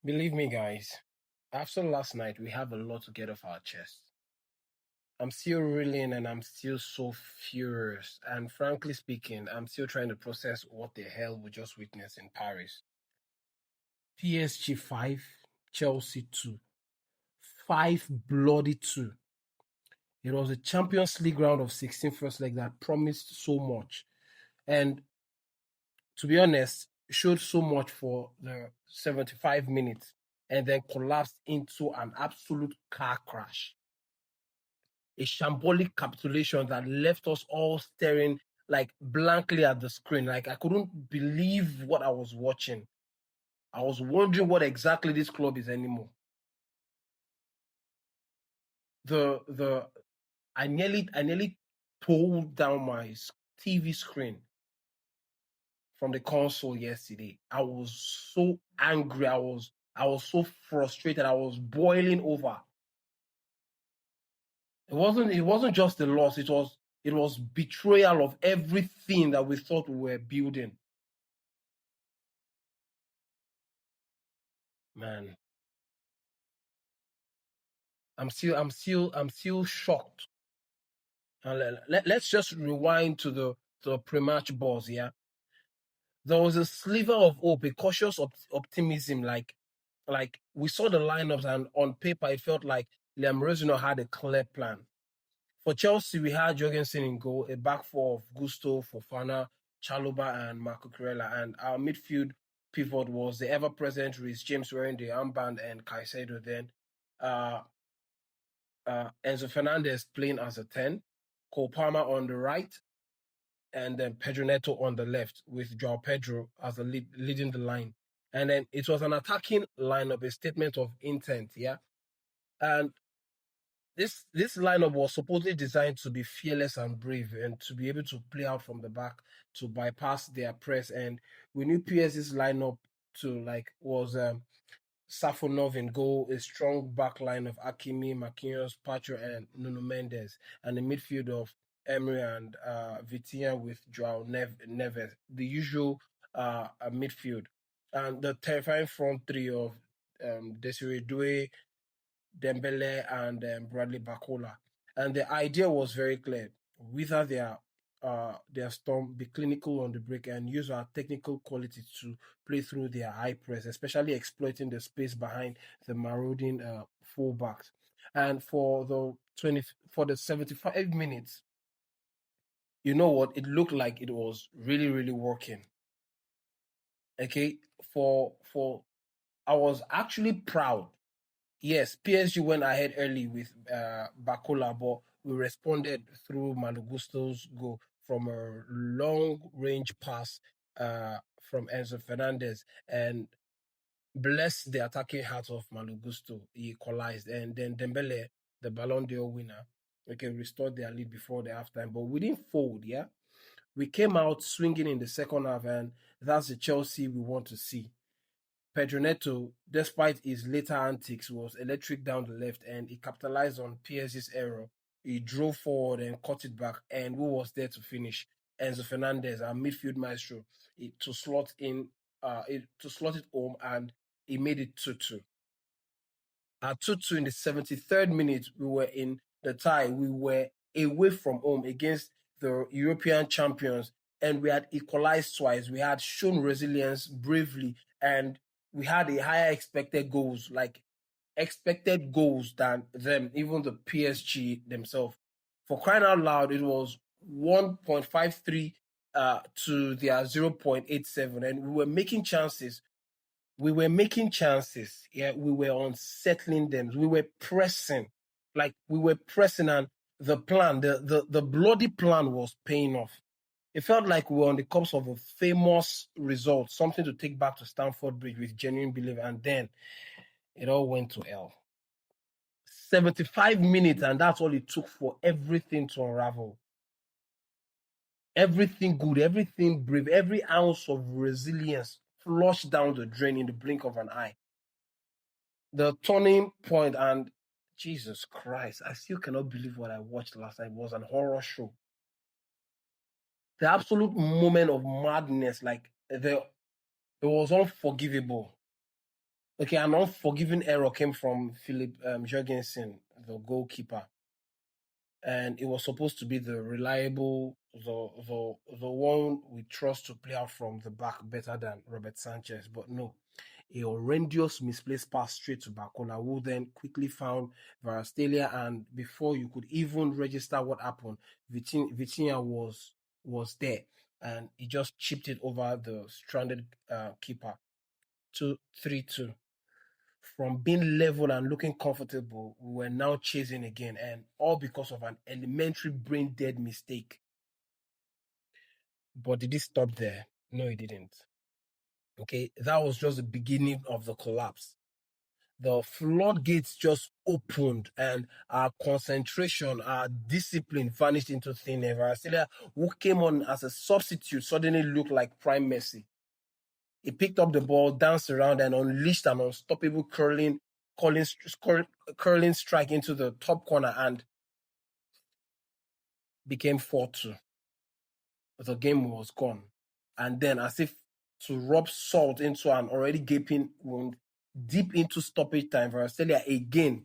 Believe me, guys, after last night, we have a lot to get off our chest. I'm still reeling and I'm still so furious. And frankly speaking, I'm still trying to process what the hell we just witnessed in Paris. PSG 5, Chelsea 2. 5 bloody 2. It was a Champions League round of 16 first leg that promised so much. And to be honest, showed so much for the 75 minutes and then collapsed into an absolute car crash. A shambolic capitulation that left us all staring like blankly at the screen. Like I couldn't believe what I was watching. I was wondering what exactly this club is anymore. The I nearly pulled down my TV screen from the console yesterday. I was so angry. I was so frustrated. I was boiling over. It wasn't just the loss. It was betrayal of everything that we thought we were building. Man, I'm still shocked. And let's just rewind to the pre-match buzz. Yeah, there was a sliver of hope, a cautious optimism. Like we saw the lineups, and on paper it felt like Liam Rosino had a clear plan. For Chelsea, we had Jorgensen in goal, a back four of Gusto, Fofana, Chalobah, and Marco Kurela, and our midfield pivot was the ever-present Reece James wearing the armband and Caicedo. Then uh, Enzo Fernandez playing as a 10, Cole Palmer on the right, and then Pedro Neto on the left, with Joao Pedro as the leading the line. And then it was an attacking lineup, a statement of intent, yeah. And this lineup was supposedly designed to be fearless and brave and to be able to play out from the back to bypass their press. And we knew PS's lineup to like was Safonov in goal, a strong back line of Akimi, Marquinhos, Pacho, and Nuno Mendes, and a midfield of Emery and Vitinha with Joao Neves, the usual midfield. And the terrifying front three of Desiree Doué, Dembele, and Bradley Bacola. And the idea was very clear. Wither their storm, be clinical on the break, and use our technical quality to play through their high press, especially exploiting the space behind the marauding fullbacks. And for the 75 minutes, you know what? It looked like it was really, really working. Okay, for I was actually proud. Yes, PSG went ahead early with Bacola, but we responded through Malogusto's goal from a long-range pass from Enzo Fernandez, and bless the attacking heart of Malogusto. He equalized, and then Dembele, the Ballon d'Or winner, restored their lead before the halftime. But we didn't fold, yeah. We came out swinging in the second half, and that's the Chelsea we want to see. Pedro Neto, despite his later antics, was electric down the left, and he capitalized on PSG's error. He drove forward and cut it back, and who was there to finish? Enzo Fernandez, our midfield maestro, to slot it home, and he made it 2-2. At 2-2 in the 73rd minute, we were in the tie. We were away from home against the European champions, and we had equalized twice. We had shown resilience bravely, and we had a higher expected goals, like expected goals than them, even the PSG themselves. For crying out loud, it was 1.53 to their 0.87, and we were making chances. Yeah, we were unsettling them. We were pressing, and the plan, the bloody plan was paying off. It felt like we were on the cusp of a famous result, something to take back to Stamford Bridge with genuine belief, and then it all went to hell. 75 minutes, and that's all it took for everything to unravel. Everything good, everything brave, every ounce of resilience flushed down the drain in the blink of an eye. The turning point, and Jesus Christ, I still cannot believe what I watched last night. It was an horror show. The absolute moment of madness, it was unforgivable. Okay, an unforgiving error came from Philip Jorgensen, the goalkeeper, and it was supposed to be the reliable, the one we trust to play out from the back better than Robert Sanchez. But no, a horrendous misplaced pass straight to Bacola, who then quickly found Varastelia, and before you could even register what happened, Vitinha was there, and he just chipped it over the stranded keeper. 3-2. From being level and looking comfortable, we were now chasing again, and all because of an elementary brain dead mistake. But did it stop there? No, it didn't. Okay, that was just the beginning of the collapse. The floodgates just opened, and our concentration, our discipline vanished into thin air. Varastelia, who came on as a substitute, suddenly looked like prime Messi. He picked up the ball, danced around, and unleashed an unstoppable curling strike into the top corner and became 4-2. The game was gone. And then, as if to rub salt into an already gaping wound, deep into stoppage time, Varastelia again,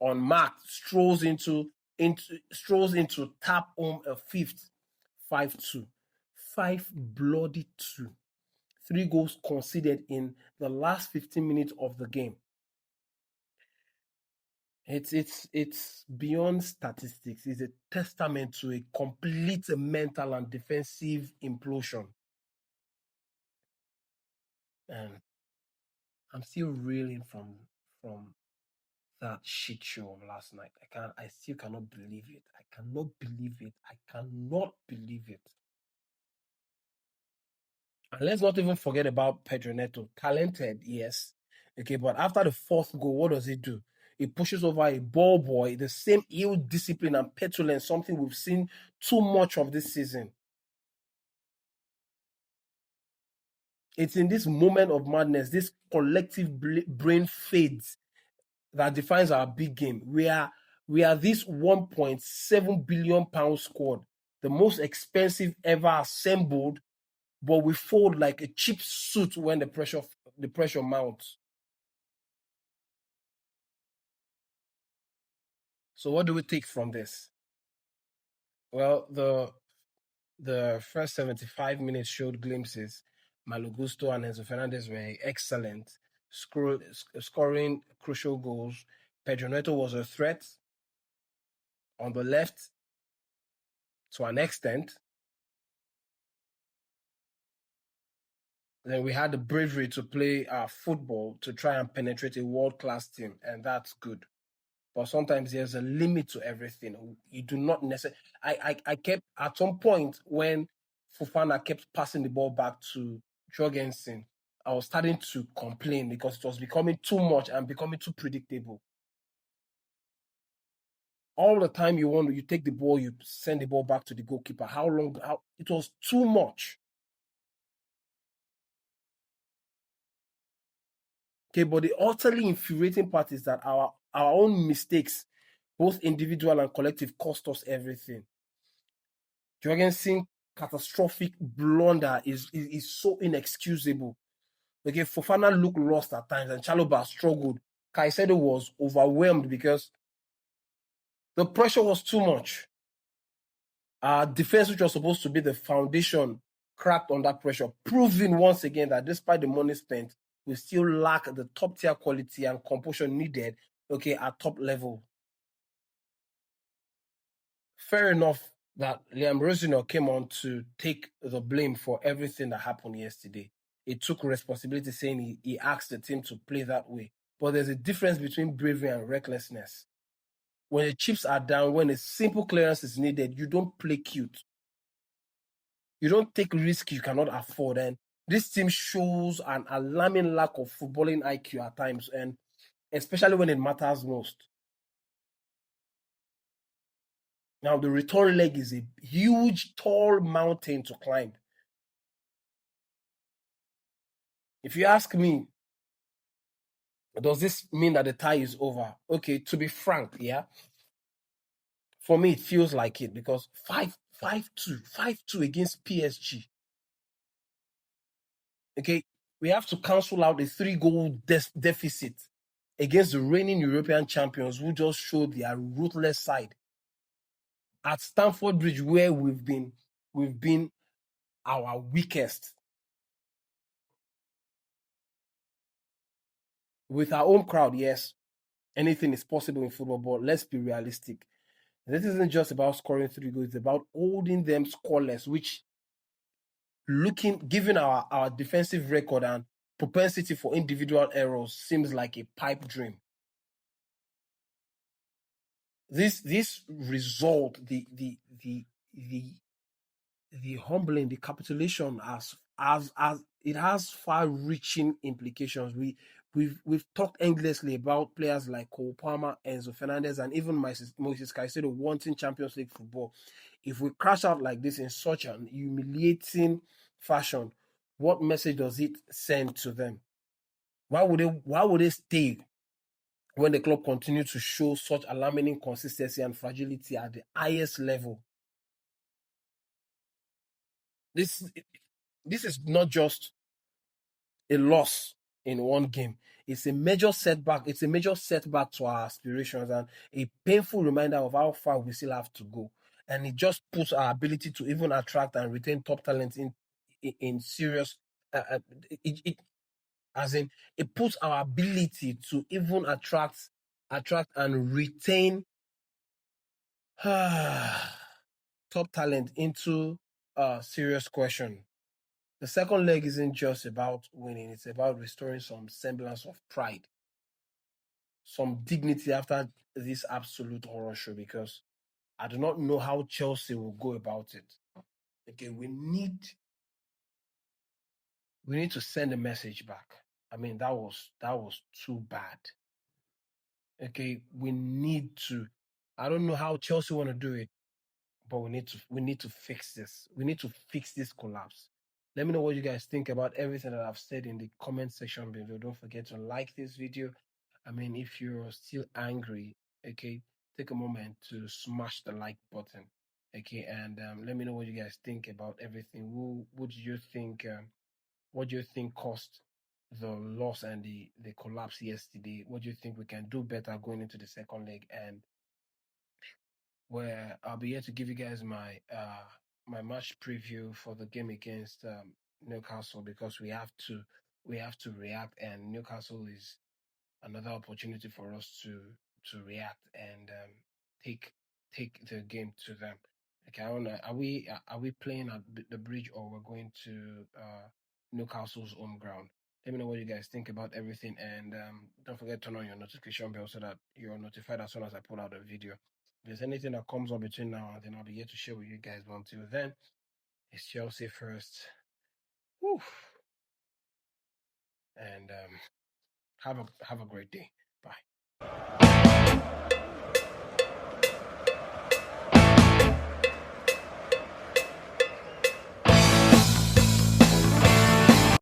unmarked, strolls into tap home a fifth, 5-2. 5 bloody 2. 3 goals conceded in the last 15 minutes of the game. It's beyond statistics. It's a testament to a complete mental and defensive implosion. And I'm still reeling from that shit show of last night. I still cannot believe it. I cannot believe it. I cannot believe it. And let's not even forget about Pedro Neto. Talented, yes. Okay, but after the 4th goal, what does he do? He pushes over a ball boy, the same ill discipline and petulance, something we've seen too much of this season. It's in this moment of madness, this collective brain fades, that defines our big game. We are this 1.7 billion pound squad, the most expensive ever assembled, but we fold like a cheap suit when the pressure mounts. So what do we take from this? Well, the first 75 minutes showed glimpses. Malo Gusto and Enzo Fernandez were excellent, scoring crucial goals. Pedro Neto was a threat on the left to an extent. Then we had the bravery to play our football to try and penetrate a world-class team, and that's good. But sometimes there's a limit to everything. You do not necessarily. I kept at some point when Fofana kept passing the ball back to Jorgensen, I was starting to complain because it was becoming too much and becoming too predictable. All the time you take the ball, you send the ball back to the goalkeeper. It was too much. Okay, but the utterly infuriating part is that our own mistakes, both individual and collective, cost us everything. Jorgensen catastrophic blunder is so inexcusable. Okay, Fofana looked lost at times, and Chalobah struggled. Caicedo was overwhelmed because the pressure was too much. Our defense, which was supposed to be the foundation, cracked under pressure, proving once again that despite the money spent, we still lack the top tier quality and composure needed, okay, at top level. Fair enough that Liam Rosino came on to take the blame for everything that happened yesterday. He took responsibility, saying he asked the team to play that way. But there's a difference between bravery and recklessness. When the chips are down, when a simple clearance is needed, you don't play cute. You don't take risks you cannot afford. And this team shows an alarming lack of footballing IQ at times, and especially when it matters most. Now, the return leg is a huge, tall mountain to climb. If you ask me, does this mean that the tie is over? Okay, to be frank, yeah. For me, it feels like it because 5-2 against PSG. Okay, we have to cancel out a 3-goal deficit against the reigning European champions who just showed their ruthless side at Stamford Bridge, where we've been our weakest. With our own crowd, yes, anything is possible in football, but let's be realistic. This isn't just about scoring 3 goals, it's about holding them scoreless, which given our defensive record and propensity for individual errors seems like a pipe dream. This result, the humbling, the capitulation as it has far-reaching implications. We've talked endlessly about players like Cole Palmer, Enzo Fernandez, and even Moses Caicedo wanting Champions League football. If we crash out like this in such an humiliating fashion, what message does it send to them? Why would they stay when the club continues to show such alarming inconsistency and fragility at the highest level? This is not just a loss in one game. It's a major setback. It's a major setback to our aspirations and a painful reminder of how far we still have to go. And it just puts our ability to even attract and retain top talent in serious. It as in it puts our ability to even attract and retain top talent into a serious question. The second leg isn't just about winning, it's about restoring some semblance of pride, some dignity after this absolute horror show, because I do not know how Chelsea will go about it. Okay, we need to send a message back. I mean, that was too bad. Okay, we need to. I don't know how Chelsea want to do it, but we need to fix this. We need to fix this collapse. Let me know what you guys think about everything that I've said in the comment section below. Don't forget to like this video. I mean, if you're still angry, okay, take a moment to smash the like button, okay, and let me know what you guys think about everything. What do you think? What do you think caused the loss and the collapse yesterday? What do you think we can do better going into the second leg? And where I'll be here to give you guys my my match preview for the game against Newcastle, because we have to react, and Newcastle is another opportunity for us to react and take the game to them. Okay, I wanna, are we playing at the bridge, or we're going to Newcastle's home ground? Let me know what you guys think about everything, and don't forget to turn on your notification bell so that you're notified as soon as I put out a video. If there's anything that comes up between now and then, I'll be here to share with you guys. But until then, it's Chelsea first. Woo. And have a great day. Bye.